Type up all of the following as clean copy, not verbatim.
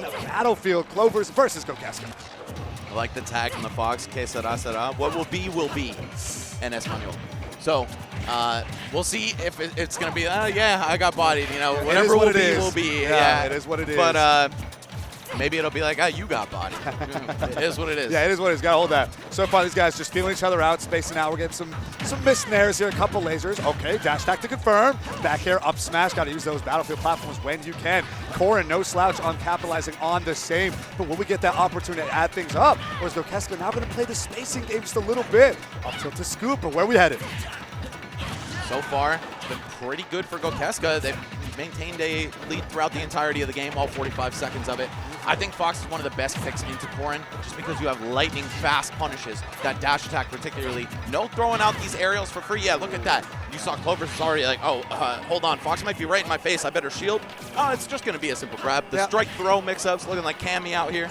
on Battlefield. Clovers versus Gokeska. I like the tag from the Fox. Que sera, sera. What will be in Espanol. So we'll see if it's going to be, yeah, I got bodied. You know, whatever will be, will be. Yeah, it is what it is. But maybe it'll be like, you got bodied. It is what it is. Yeah, it is what it is. Got to hold that. So far, these guys just feeling each other out, spacing out. We're getting some missed snares here, a couple lasers. Okay, dash attack to confirm. Back here, up smash. Got to use those Battlefield platforms when you can. Corin, no slouch on capitalizing on the same. But will we get that opportunity to add things up? Or is Gokeska now going to play the spacing game just a little bit? Up tilt to scoop, but where are we headed? So far, it's been pretty good for Gokeska. They've maintained a lead throughout the entirety of the game, all 45 seconds of it. I think Fox is one of the best picks into Corin, just because you have lightning fast punishes, that dash attack particularly. No throwing out these aerials for free. Yeah, look at that. You saw Clovers is already like, hold on, Fox might be right in my face. I better shield. Oh, it's just going to be a simple grab. The strike throw mix-ups looking like Cammy out here.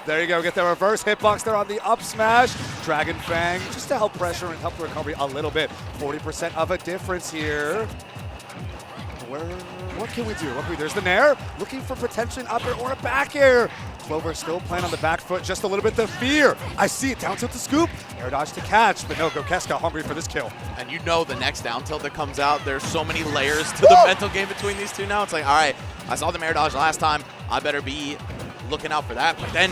There you go. Get the reverse hitbox there on the up smash. Dragon Fang just to help pressure and help the recovery a little bit. 40% of a difference here. What can we do? There's the Nair, looking for potentially an up air or a back air. Clover still playing on the back foot, just a little bit. The fear. I see it. Down tilt to scoop. Air dodge to catch, but no, Gokeska hungry for this kill. And you know the next down tilt that comes out, there's so many layers to the mental game between these two now. It's like, all right, I saw the air dodge last time. I better be looking out for that. But then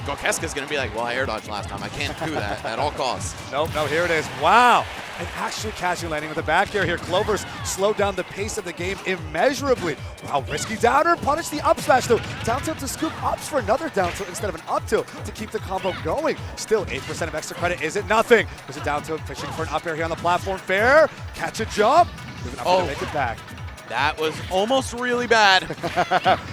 Gokeska's going to be like, well, I air dodged last time. I can't do that at all costs. Nope, no, here it is. Wow. And actually catching landing with the back air here. Clovers slowed down the pace of the game immeasurably. Wow, risky downer. Punish the up smash though. Down tilt to scoop ups for another down tilt instead of an up tilt to keep the combo going. Still 8% of extra credit isn't nothing. There's a down tilt fishing for an up air here on the platform. Fair. Catch a jump. To make it back. That was almost really bad.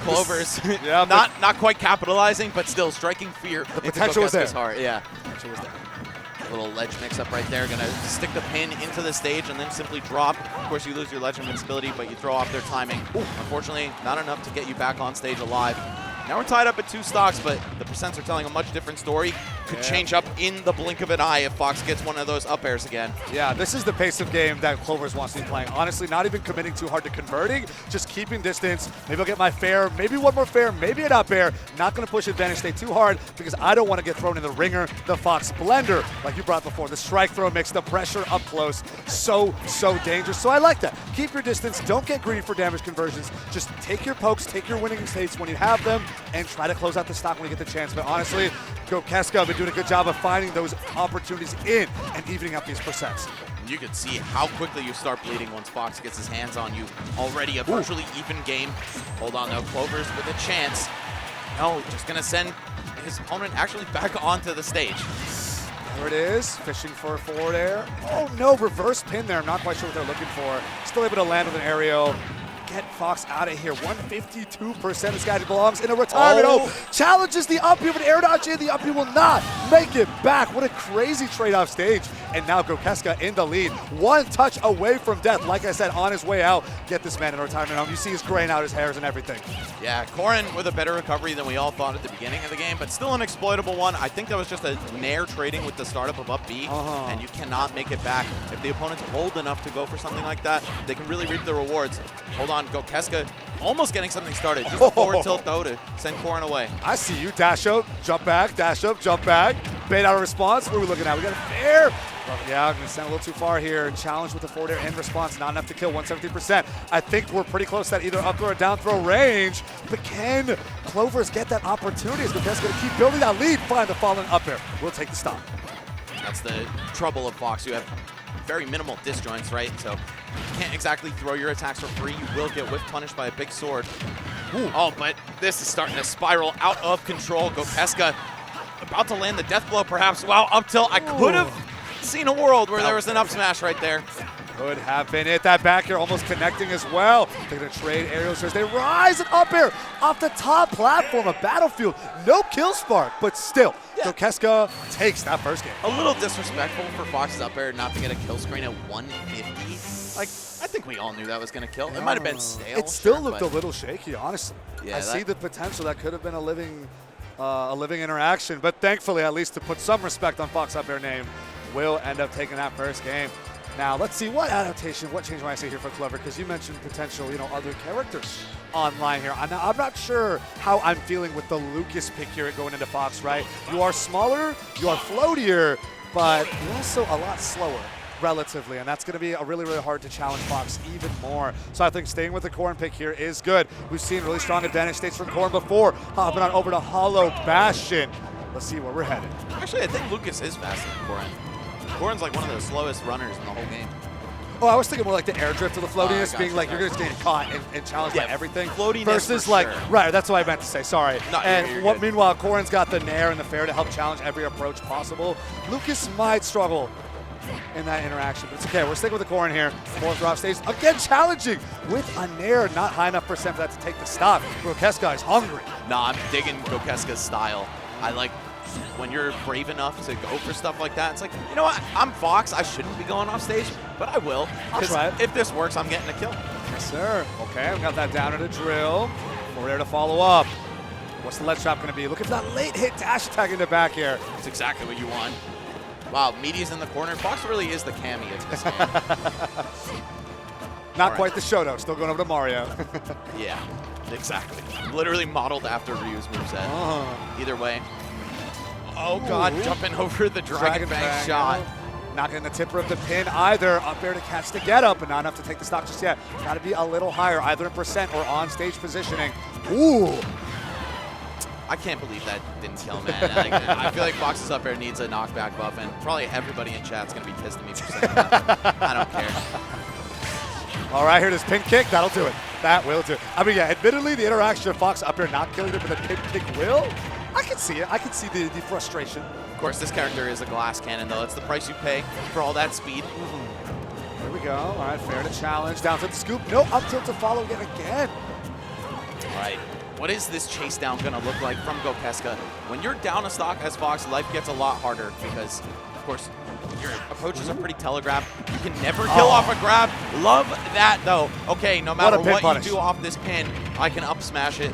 Clovers, not quite capitalizing, but still striking fear. The potential was there. Heart. Yeah, potential was there. Little ledge mix-up right there. Gonna stick the pin into the stage and then simply drop. Of course, you lose your ledge invincibility, but you throw off their timing. Ooh, unfortunately, not enough to get you back on stage alive. Now we're tied up at 2 stocks, but the percents are telling a much different story. Could change up in the blink of an eye if Fox gets one of those up airs again. Yeah, this is the pace of game that Clovers wants to be playing. Honestly, not even committing too hard to converting, just keeping distance. Maybe I'll get my fair, maybe one more fair, maybe an up air. Not going to push advantage, stay too hard, because I don't want to get thrown in the ringer. The Fox blender, like you brought before, the strike throw mix, the pressure up close. So dangerous. So I like that. Keep your distance. Don't get greedy for damage conversions. Just take your pokes, take your winning states when you have them, and try to close out the stock when you get the chance. But honestly, Gokeska have been doing a good job of finding those opportunities in and evening up these percents. You can see how quickly you start bleeding once Fox gets his hands on you. Already a virtually even game. Hold on though, Clovers with a chance. No, just gonna send his opponent actually back onto the stage. There it is, fishing for a forward air. Oh no, reverse pin there. I'm not quite sure what they're looking for. Still able to land with an aerial. Get Fox out of here. 152%. This guy belongs in a retirement. Challenges the up here, but air dodge in. The up will not make it back. What a crazy trade-off stage. And now Gokeska in the lead. 1 touch away from death. Like I said, on his way out. Get this man in a retirement home. You see his graying out his hairs and everything. Yeah, Corin with a better recovery than we all thought at the beginning of the game, but still an exploitable one. I think that was just a nair trading with the startup of up B, and you cannot make it back. If the opponent's bold enough to go for something like that, they can really reap the rewards. Hold on. Gokeska almost getting something started. Just a forward tilt though to send Corin away. I see you. Dash up, jump back, dash up, jump back. Bait out a response. What are we looking at? We got a fair. Yeah, I'm going to send a little too far here. Challenge with the forward air in response. Not enough to kill. 170%. I think we're pretty close to that either up throw or down throw range. But can Clovers get that opportunity? Is Gokeska going to keep building that lead? Find the fallen up air. We'll take the stop. That's the trouble of Fox. You have very minimal disjoints, right? So you can't exactly throw your attacks for free. You will get whiff punished by a big sword. Ooh. Oh, but this is starting to spiral out of control. Gokeska about to land the death blow, perhaps. Wow, up tilt. I could have seen a world where there was an up smash right there. Could have been it. That back air almost connecting as well. They're going to trade aerials as they rise and up air off the top platform of Battlefield. No kill spark, but still, Gokeska takes that first game. A little disrespectful for Fox's up air not to get a kill screen at 150. Like, I think we all knew that was going to kill. It might have been stale. It still looked a little shaky, honestly. Yeah, I see the potential. That could have been a living interaction, but thankfully, at least to put some respect on Fox up air name, will end up taking that first game. Now, let's see what adaptation, what change might I say here for Clover, because you mentioned potential, other characters online here. I'm not sure how I'm feeling with the Lucas pick here going into Fox, right? You are smaller, you are floatier, but you're also a lot slower relatively, and that's going to be a really, really hard to challenge Fox even more. So I think staying with the Corin pick here is good. We've seen really strong advantage states from Corin before, hopping on over to Hollow Bastion. Let's see where we're headed. Actually, I think Lucas is faster than Corin. Corin's like one of the slowest runners in the whole game. Oh, I was thinking more like the air drift of the floatiness, being like you're just getting caught and challenged by everything. Floatiness versus for like, sure. right, that's what I meant to say, sorry. No, and you're good. Meanwhile, Corin's got the nair and the fair to help challenge every approach possible. Lucas might struggle in that interaction, but it's okay. We're sticking with the Corin here. Fourth drop stage, again challenging with a nair, not high enough percent for that to take the stock. Gokeska is hungry. Nah, I'm digging Gokeska's style. I like when you're brave enough to go for stuff like that. It's like, you know what? I'm Fox. I shouldn't be going off stage, but I will. I'll try it. If this works, I'm getting a kill. Yes, sir. Okay, we got that down at a drill. We're there to follow up. What's the ledge trap going to be? Looking for that late hit dash attack in the back here. That's exactly what you want. Wow, Meaty's in the corner. Fox really is the Cammy of this game. Not quite the show, though. Still going over to Mario. Yeah, exactly. Literally modeled after Ryu's moveset. Either way. Oh, God, jumping over the Dragon Bang shot. Not getting the tipper of the pin either. Up there to catch the get up, but not enough to take the stock just yet. Got to be a little higher, either in percent or on stage positioning. Ooh. I can't believe that didn't kill, man. I feel like Fox's up air needs a knockback buff, and probably everybody in chat's going to be pissed at me for saying that. I don't care. All right, here, this pin kick. That'll do it. That will do it. I mean, yeah, admittedly, the interaction of Fox up there not killing it, but the pin kick will. I can see it. I can see the frustration. Of course, this character is a glass cannon, though. It's the price you pay for all that speed. Here we go. All right, fair to challenge. Down to the scoop. No, up tilt to follow it again. All right. What is this chase down going to look like from Gokeska? When you're down a stock as Fox, life gets a lot harder because, of course, your approaches are pretty telegraphed. You can never kill off a grab. Love that, though. Okay, no matter what you do off this pin, I can up smash it.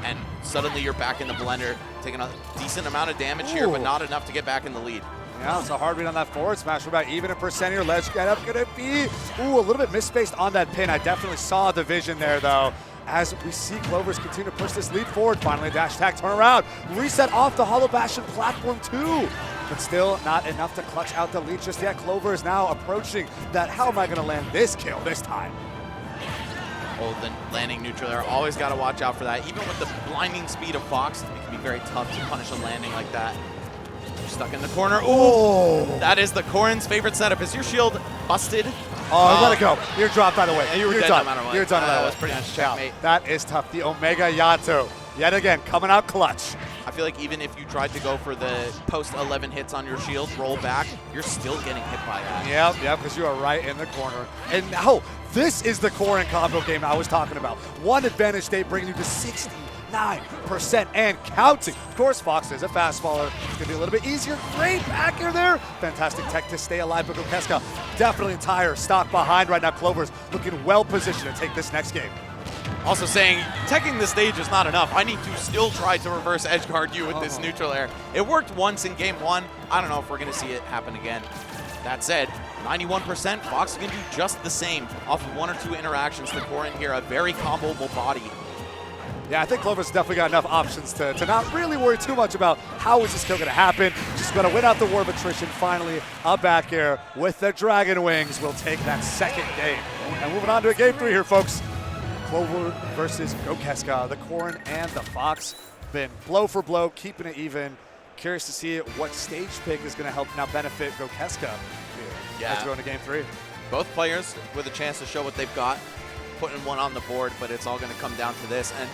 And suddenly you're back in the blender, taking a decent amount of damage here, but not enough to get back in the lead. Yeah, it's a hard read on that forward smash. We're about even a percent here. Ledge get up, gonna be, a little bit misspaced on that pin. I definitely saw the vision there, though. As we see Clovers continue to push this lead forward. Finally, a dash attack, turn around. Reset off the Hollow Bastion platform, too. But still not enough to clutch out the lead just yet. Clover is now approaching that. How am I gonna land this kill this time? Oh, the landing neutral there. Always got to watch out for that. Even with the blinding speed of Fox, it can be very tough to punish a landing like that. You're stuck in the corner. Ooh! That is the Corin's favorite setup. Is your shield busted? Oh, let it go. You're dropped by the way. Yeah, you were dead done. no matter what. You're done. That was pretty much checkmate. That is tough. The Omega Yato, yet again, coming out clutch. I feel like even if you tried to go for the post 11 hits on your shield, roll back, you're still getting hit by that. Yep, because you are right in the corner. And now, this is the Corin combo game I was talking about. One advantage state bringing you to 69% and counting. Of course, Fox is a fast faller. It's going to be a little bit easier. Great back air there. Fantastic tech to stay alive, but Gokeska definitely entire stock behind right now. Clovers looking well positioned to take this next game. Also saying, teching the stage is not enough. I need to still try to reverse edge guard you with this neutral air. It worked once in game one. I don't know if we're going to see it happen again. That said, 91%, Fox is going to do just the same off of one or two interactions to Corin here. A very comboable body. Yeah, I think Clover's definitely got enough options to not really worry too much about how is this kill going to happen. Just going to win out the war of attrition. Finally, a back air with the Dragon Wings will take that second game. And moving on to game 3 here, folks. Clover versus Gokeska. The Corin and the Fox been blow for blow, keeping it even. Curious to see what stage pick is going to help now benefit Gokeska. Yeah. Let's go into game 3. Both players with a chance to show what they've got, putting one on the board, but it's all going to come down to this. And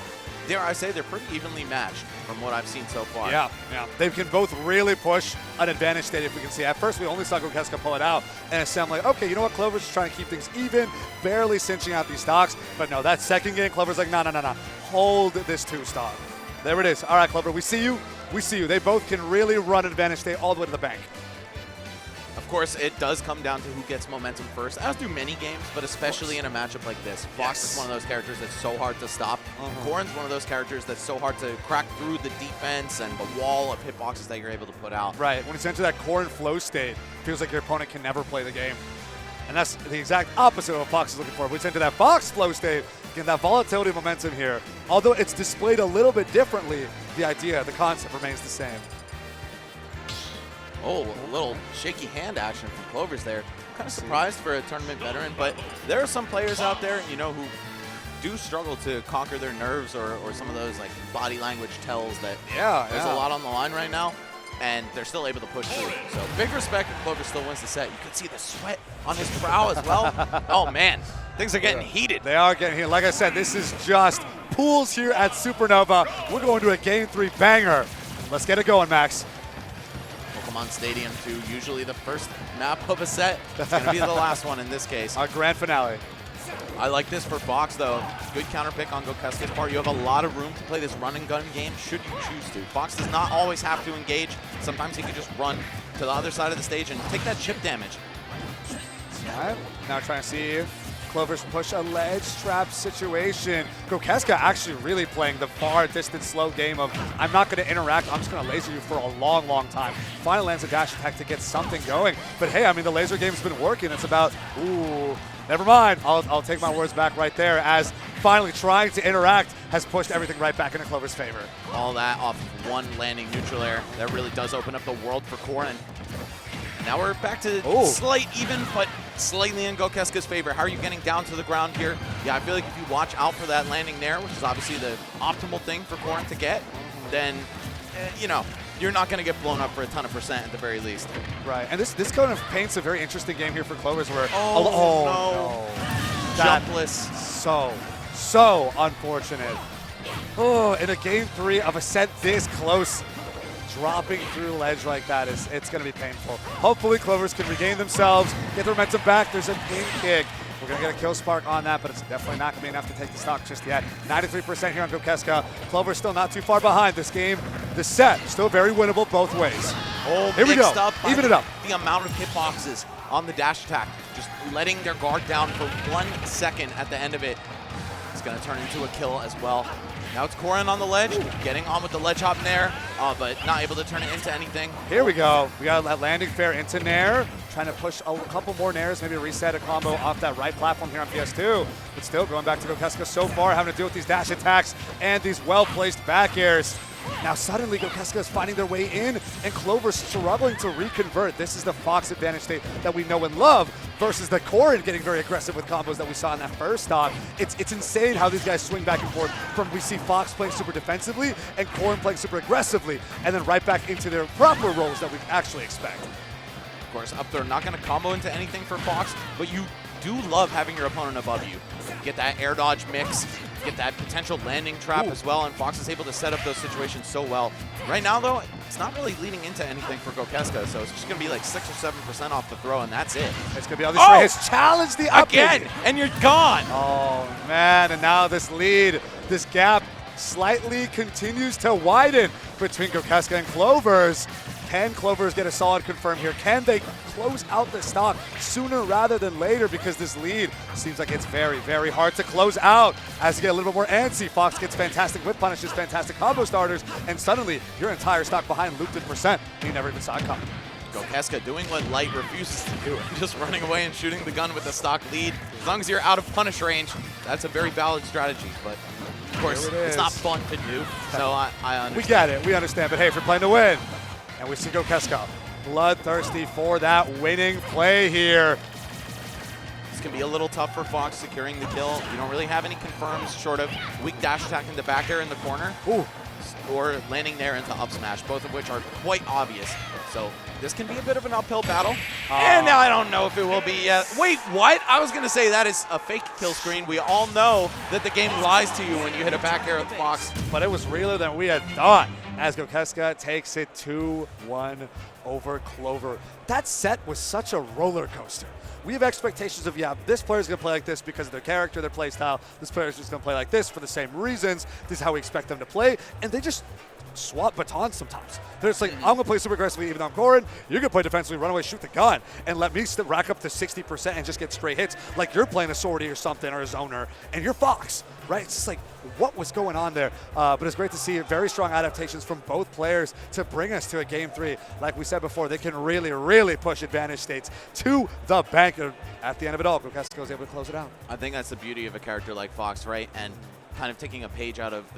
dare I say, they're pretty evenly matched from what I've seen so far. Yeah. They can both really push an advantage state, if we can see. At first, we only saw Gokeska pull it out, and it sounded like, okay, you know what? Clover's just trying to keep things even, barely cinching out these stocks. But no, that second game, Clover's like, no. Hold this 2-stock. There it is. All right, Clover, we see you. We see you. They both can really run an advantage state all the way to the bank. Of course, it does come down to who gets momentum first, as do many games, but especially in a matchup like this. Fox is one of those characters that's so hard to stop. Corin's one of those characters that's so hard to crack through the defense and the wall of hitboxes that you're able to put out. Right. When it's into that Corin flow state, feels like your opponent can never play the game. And that's the exact opposite of what Fox is looking for. We into that Fox flow state, getting that volatility momentum here. Although it's displayed a little bit differently, the idea, the concept remains the same. Oh, a little shaky hand action from Clovers there. Kind of surprised for a tournament veteran, but there are some players out there, you know, who do struggle to conquer their nerves or some of those like body language tells that there's a lot on the line right now, and they're still able to push through. So big respect if Clover still wins the set. You can see the sweat on his brow as well. Oh man, things are getting heated. They are getting heated. Like I said, this is just pools here at Supernova. We're going to a Game 3 banger. Let's get it going, Max. Pokemon Stadium 2, usually the first map of a set. It's going to be the last one in this case. Our grand finale. I like this for Fox, though. Good counter pick on gokeska's part. You have a lot of room to play this run and gun game should you choose to. Fox does not always have to engage. Sometimes he can just run to the other side of the stage and take that chip damage. All right, now trying to see if Clovers push a ledge trap situation. Gokeska actually really playing the far distance slow game of I'm not going to interact, I'm just going to laser you for a long, long time. Finally lands a dash attack to get something going. But hey, I mean, the laser game's been working. It's about, ooh, never mind. I'll take my words back right there, as finally trying to interact has pushed everything right back into Clover's favor. All that off one landing neutral air. That really does open up the world for Corin. Now we're back to slight even, but slightly in gokeska's favor. How are you getting down to the ground here? Yeah, I feel like if you watch out for that landing there, which is obviously the optimal thing for Corin to get, then, you know, you're not going to get blown up for a ton of percent at the very least. Right, and this kind of paints a very interesting game here for Clovers where, no. Jumpless. So unfortunate. Oh, in a Game 3 of a set this close, dropping through ledge like that it's going to be painful. Hopefully Clovers can regain themselves, get their momentum back. There's a ping kick. We're going to get a kill spark on that, but it's definitely not going to be enough to take the stock just yet. 93% here on gokeska. Clover's still not too far behind. This game, this set, still very winnable both ways. Oh, here we go. Even it up. The amount of hitboxes on the dash attack, just letting their guard down for 1 second at the end of it. It's going to turn into a kill as well. Now it's Corin on the ledge, getting on with the ledge hop nair, but not able to turn it into anything. Here we go. We got that landing fair into nair, trying to push a couple more nairs, maybe reset a combo off that right platform here on PS2. But still going back to gokeska so far, having to deal with these dash attacks and these well-placed back airs. Now suddenly gokeska is finding their way in, and Clover struggling to reconvert. This is the Fox advantage state that we know and love versus the Corin getting very aggressive with combos that we saw in that first stock. It's insane how these guys swing back and forth from we see Fox playing super defensively and Corin playing super aggressively, and then right back into their proper roles that we actually expect. Of course, up there, not going to combo into anything for Fox, but you do love having your opponent above you. Get that air dodge mix, get that potential landing trap as well, and Fox is able to set up those situations so well. Right now, though, it's not really leading into anything for gokeska, so it's just going to be like 6 or 7% off the throw, and that's it. It's going to be on this right. Has challenged the up again, and you're gone. Oh, man, and now this lead, this gap slightly continues to widen between gokeska and Clovers. Can Clovers get a solid confirm here? Can they close out the stock sooner rather than later? Because this lead seems like it's very, very hard to close out. As you get a little bit more antsy, Fox gets fantastic whip punishes, fantastic combo starters, and suddenly your entire stock behind looped in percent. You never even saw it coming. gokeska doing what Light refuses to do, just running away and shooting the gun with the stock lead. As long as you're out of punish range, that's a very valid strategy. But of course, it's not fun to do, so I understand. We get it, we understand, but hey, if you're playing to win, and we see gokeska bloodthirsty for that winning play here. This can be a little tough for Fox securing the kill. You don't really have any confirms short of weak dash attack into back air in the corner. Or landing there into up smash, both of which are quite obvious. So this can be a bit of an uphill battle. And now I don't know if it will be yet. Wait, what? I was going to say that is a fake kill screen. We all know that the game lies to you when you hit a back air with Fox. But it was realer than we had thought, as gokeska takes it 2-1 over Clover. That set was such a roller coaster. We have expectations of, yeah, this player's going to play like this because of their character, their play style. This player's just going to play like this for the same reasons. This is how we expect them to play. And they just swap batons sometimes. They're just like, I'm going to play super aggressively even though I'm Corin. You're going to play defensively, run away, shoot the gun, and let me rack up to 60% and just get straight hits like you're playing a sortie or something or a zoner, and you're Fox, right? It's just like, what was going on there? But it's great to see very strong adaptations from both players to bring us to a Game 3. Like we said before, they can really, really push advantage states to the bank. And at the end of it all, gokeska was able to close it out. I think that's the beauty of a character like Fox, right? And kind of taking a page out of the